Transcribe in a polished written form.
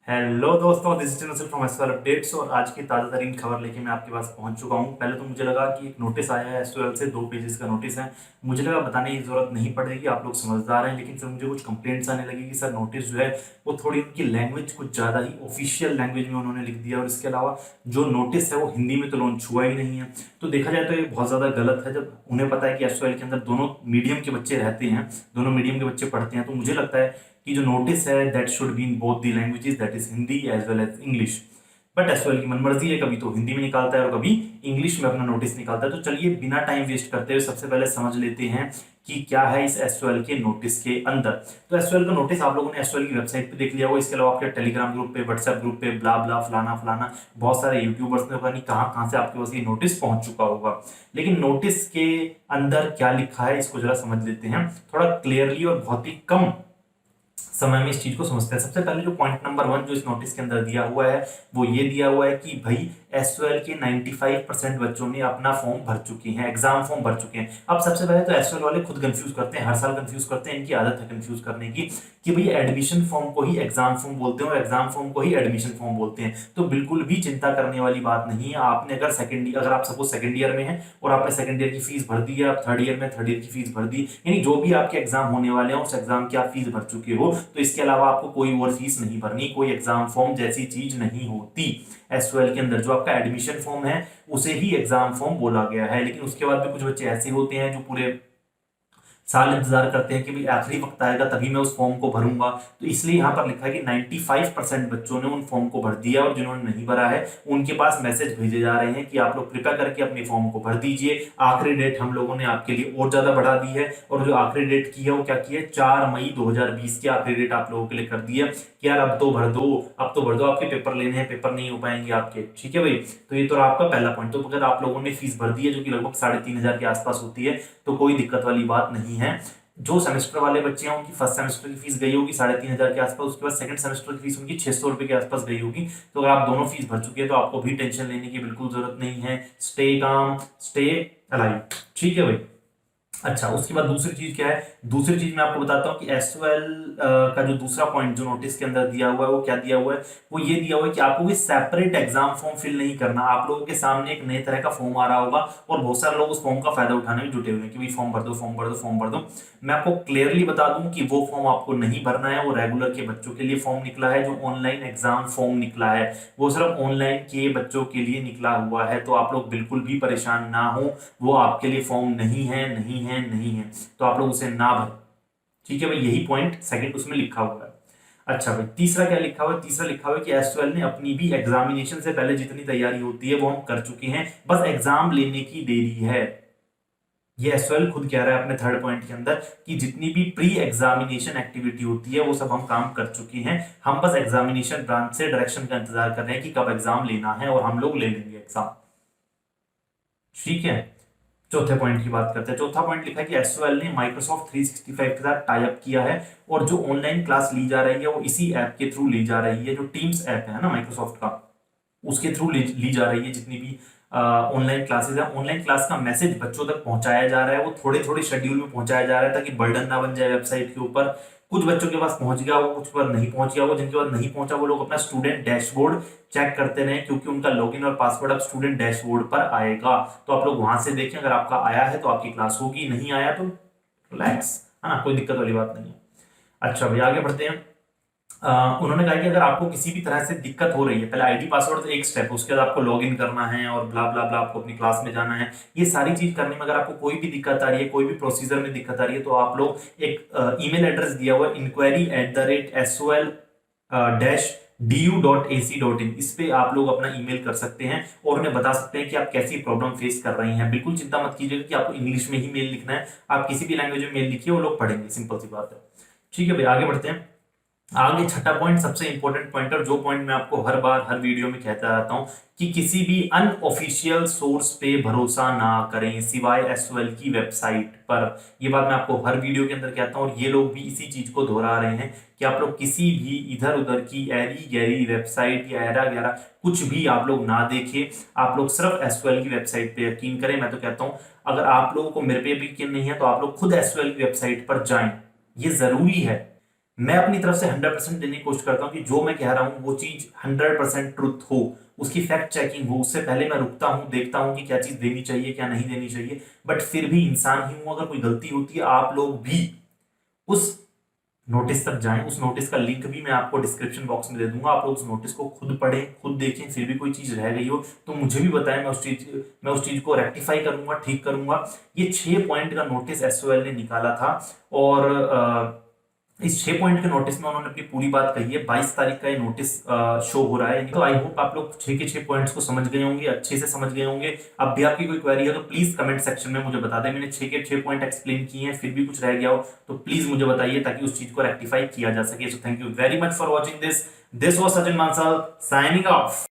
Hello दोस्तों, this is Naseer from एसवाल updates. और आज की ताज़ा तरीन खबर लेके मैं आपके पास पहुंच चुका हूं। पहले तो मुझे लगा कि एक नोटिस आया है एसवाल से, 2 पेजेस का नोटिस है। मुझे लगा बताने की जरूरत नहीं पड़ेगी, आप लोग समझदार हैं। लेकिन फिर मुझे कुछ कंप्लेंट्स आने लगी कि सर नोटिस जो है वो थोड़ी उनकी लैंग्वेज कुछ ज़्यादा ही ऑफिशियल लैंग्वेज में उन्होंने लिख दिया, और इसके अलावा जो नोटिस है वो हिंदी में तो लॉन्च हुआ ही नहीं है। तो देखा जाए तो ये बहुत ज़्यादा गलत है। जब उन्हें पता है कि एसवाल के अंदर दोनों मीडियम के बच्चे रहते हैं, दोनों मीडियम के बच्चे पढ़ते हैं, तो मुझे लगता है कि जो नोटिस है that should be in both the languages, that is Hindi as well as English. But एसवाल की मनमर्जी है, कभी तो हिंदी में निकालता है और कभी इंग्लिश में अपना नोटिस निकालता है। तो चलिए बिना टाइम वेस्ट करते हुए सबसे पहले समझ लेते हैं कि क्या है इस एसवाल के नोटिस के अंदर। तो एसवाल का नोटिस आप लोगों ने एसवाल की वेबसाइट पे देख लिया होगा। इसके अलावा आपके टेलीग्राम ग्रुप पे, व्हाट्सएप ग्रुप पे, ब्ला ब्ला फलाना फलाना बहुत सारे यूट्यूबर्स ने पता नहीं कहाँ कहाँ से आपके पास ये नोटिस पहुंच चुका होगा। लेकिन नोटिस के अंदर क्या लिखा है इसको जरा समझ लेते हैं थोड़ा क्लियरली, और बहुत ही कम समय में इस चीज को समझते हैं। सबसे पहले जो पॉइंट नंबर 1 जो इस नोटिस के अंदर दिया हुआ है वो ये दिया हुआ है कि भाई एसवाल के 95% बच्चों ने अपना फॉर्म भर चुके हैं, एग्जाम फॉर्म भर चुके हैं। अब सबसे पहले तो एसवाल वाले खुद कंफ्यूज करते हैं, हर साल कंफ्यूज करते हैं, इनकी आदत है कंफ्यूज करने की कि भाई एडमिशन फॉर्म को ही एग्जाम फॉर्म बोलते हैं और एग्जाम फॉर्म को ही एडमिशन फॉर्म बोलते हैं। तो बिल्कुल भी चिंता करने वाली बात नहीं है। आपने अगर आप सपोज सेकंड ईयर में हैं और आपने सेकंड ईयर की फीस भर दी है, आप थर्ड ईयर में थर्ड ईयर की फीस भर दी, यानी जो भी आपके एग्जाम होने वाले हैं उस एग्जाम की आप फीस भर चुके हो, तो इसके अलावा आपको कोई और फीस नहीं भरनी, कोई एग्जाम फॉर्म जैसी चीज नहीं होती। एसवाल के अंदर जो आपका एडमिशन फॉर्म है उसे ही एग्जाम फॉर्म बोला गया है। लेकिन उसके बाद भी कुछ बच्चे ऐसे होते हैं जो पूरे साल इंतजार करते हैं कि भाई आखिरी वक्त आएगा तभी मैं उस फॉर्म को भरूंगा। तो इसलिए यहाँ पर लिखा है कि 95% बच्चों ने उन फॉर्म को भर दिया, और जिन्होंने नहीं भरा है उनके पास मैसेज भेजे जा रहे हैं कि आप लोग कृपया करके अपने फॉर्म को भर दीजिए। आखिरी डेट हम लोगों ने आपके लिए और ज्यादा बढ़ा दी है, और जो आखिरी डेट की है वो क्या की है, 4 मई 2020 की आखिरी डेट आप लोगों के लिए कर दी है कि यार अब तो भर दो, अब तो भर दो, आपके पेपर लेने हैं, पेपर नहीं हो पाएंगे आपके। ठीक है भाई, तो ये तो आपका पहला पॉइंट। तो अगर आप लोगों ने फीस भर दी है जो कि लगभग 3,500 के आसपास होती है, तो कोई दिक्कत वाली बात नहीं है। जो सेमेस्टर वाले बच्चे हैं उनकी फर्स्ट सेमेस्टर की फीस गई होगी 3,500 के आसपास, उसके बाद सेकंड सेमेस्टर की फीस उनकी 600 रुपए के आसपास गई होगी। तो अगर आप दोनों फीस भर चुके हैं तो आपको भी टेंशन लेने की बिल्कुल जरूरत नहीं है। Stay calm, stay alive. ठीक है भाई। अच्छा, उसके बाद दूसरी चीज क्या है, दूसरी चीज मैं आपको बताता हूँ कि एसवाल का जो दूसरा पॉइंट जो नोटिस के अंदर दिया हुआ है वो क्या दिया हुआ है, वो ये दिया हुआ है कि आपको भी सेपरेट एग्जाम फॉर्म फिल नहीं करना। आप लोगों के सामने एक नए तरह का फॉर्म आ रहा होगा और बहुत सारे लोग उस फॉर्म का फायदा उठाने में जुटे हुए हैं कि भाई फॉर्म भर दो, फॉर्म भर दो, फॉर्म भर दो। मैं आपको क्लियरली बता दूं कि वो फॉर्म आपको नहीं भरना है। वो रेगुलर के बच्चों के लिए फॉर्म निकला है, जो ऑनलाइन एग्जाम फॉर्म निकला है वो सिर्फ ऑनलाइन के बच्चों के लिए निकला हुआ है। तो आप लोग बिल्कुल भी परेशान ना हो, वो आपके लिए फॉर्म नहीं है, नहीं है, नहीं है, तो आप लोग उसे ना भरें। ठीक है भाई, यही पॉइंट सेकंड उसमें लिखा हुआ है। अच्छा भाई, तीसरा क्या लिखा हुआ है, तीसरा लिखा हुआ है कि एसवाल ने अपनी भी एग्जामिनेशन से पहले जितनी तैयारी होती है वो हम कर चुके हैं, बस एग्जाम लेने की देरी है। ये एसवाल खुद कह रहा है अपने थर्ड पॉइंट के अंदर कि जितनी भी प्री एग्जामिनेशन एक्टिविटी होती है वो सब हम काम कर चुके हैं, हम बस एग्जामिनेशन ब्रांच से डायरेक्शन का इंतजार कर रहे हैं कि कब एग्जाम लेना है और हम लोग ले लेंगे एग्जाम। ठीक है। चौथे पॉइंट की बात करते हैं। चौथा पॉइंट लिखा है कि एसओएल ने माइक्रोसॉफ्ट 365 के साथ टाई अप किया है, और जो ऑनलाइन क्लास ली जा रही है वो इसी ऐप के थ्रू ली जा रही है, जो टीम्स ऐप है ना माइक्रोसॉफ्ट का, उसके थ्रू ली जा रही है। जितनी भी ऑनलाइन क्लासेस है, ऑनलाइन क्लास का मैसेज बच्चों तक पहुंचाया जा रहा है, वो थोड़े थोड़े शेड्यूल में पहुंचाया जा रहा है ताकि बर्डन ना बन जाए वेबसाइट के ऊपर। कुछ बच्चों के पास पहुंच गया वो, कुछ पर नहीं पहुंच गया वो। जिनके पास नहीं पहुंचा वो लोग अपना स्टूडेंट डैशबोर्ड चेक करते रहे, क्योंकि उनका लॉगिन और पासवर्ड अब स्टूडेंट डैशबोर्ड पर आएगा। तो आप लोग वहां से देखें, अगर आपका आया है तो आपकी क्लास होगी, नहीं आया तो रिलैक्स, है ना, कोई दिक्कत वाली बात नहीं है। अच्छा भैया आगे बढ़ते हैं। उन्होंने कहा कि अगर आपको किसी भी तरह से दिक्कत हो रही है, पहले आईडी पासवर्ड तो एक स्टेप, उसके बाद आपको लॉगिन करना है और ब्ला ब्ला ब्ला, आपको अपनी क्लास में जाना है। ये सारी चीज करने में अगर आपको कोई भी दिक्कत आ रही है, कोई भी प्रोसीजर में दिक्कत आ रही है, तो आप लोग एक ईमेल एड्रेस दिया हुआ है inquiry@sol-du.ac.in, इस पे आप लोग अपना ईमेल कर सकते हैं और उन्हें बता सकते हैं कि आप कैसी प्रॉब्लम फेस कर रहे हैं। बिल्कुल चिंता मत कीजिएगा कि आपको इंग्लिश में ही मेल लिखना है, आप किसी भी लैंग्वेज में मेल लिखिए, वो लोग पढ़ेंगे, सिंपल सी बात है। ठीक है भाई, आगे बढ़ते हैं। आगे छठा पॉइंट सबसे इंपॉर्टेंट पॉइंट, और जो पॉइंट मैं आपको हर बार हर वीडियो में कहता रहता हूं कि किसी भी अनऑफिशियल सोर्स पे भरोसा ना करें सिवाय एसओएल की वेबसाइट पर। ये बात मैं आपको हर वीडियो के अंदर कहता हूं, और ये लोग भी इसी चीज को दोहरा रहे हैं कि आप लोग किसी भी इधर उधर की एरी गैरी वेबसाइट या एरा गैरा कुछ भी आप लोग ना देखें। आप लोग सिर्फ एसओएल की वेबसाइट पे यकीन करें। मैं तो कहता हूं अगर आप लोगों को मेरे पे भी यकीन नहीं है तो आप लोग खुद एसओएल की वेबसाइट पर जाएं, ये जरूरी है। मैं अपनी तरफ से 100% देने की कोशिश करता हूँ कि जो मैं कह रहा हूँ वो चीज 100% ट्रुथ हो, उसकी फैक्ट चेकिंग हो। उससे पहले मैं रुकता हूँ, देखता हूँ कि क्या चीज देनी चाहिए क्या नहीं देनी चाहिए। बट फिर भी इंसान ही हूं, अगर कोई गलती होती है, आप लोग भी उस नोटिस तक जाएं। उस नोटिस का लिंक भी मैं आपको डिस्क्रिप्शन बॉक्स में दे दूंगा। आप लोग उस नोटिस को खुद पढ़ें, खुद देखें। फिर भी कोई चीज रह गई हो तो मुझे भी बताएं, मैं उस चीज को रेक्टिफाई करूंगा, ठीक करूंगा। ये 6 पॉइंट का नोटिस एसओएल ने निकाला था, और इस 6 पॉइंट के नोटिस में उन्होंने अपनी पूरी बात कही है। 22 तारीख का ये नोटिस शो हो रहा है। तो आई होप आप लोग 6 के 6 पॉइंट्स को समझ गए होंगे, अच्छे से समझ गए होंगे। अब भी आपकी कोई क्वेरी है तो प्लीज कमेंट सेक्शन में मुझे बता दें। मैंने 6 के 6 पॉइंट एक्सप्लेन किए हैं, फिर भी कुछ रह गया हो तो प्लीज मुझे बताइए, ताकि उस चीज को रेक्टिफाई किया जा सके। So thank you very much for watching this. This was Sachin मानसाल साइनिंग ऑफ।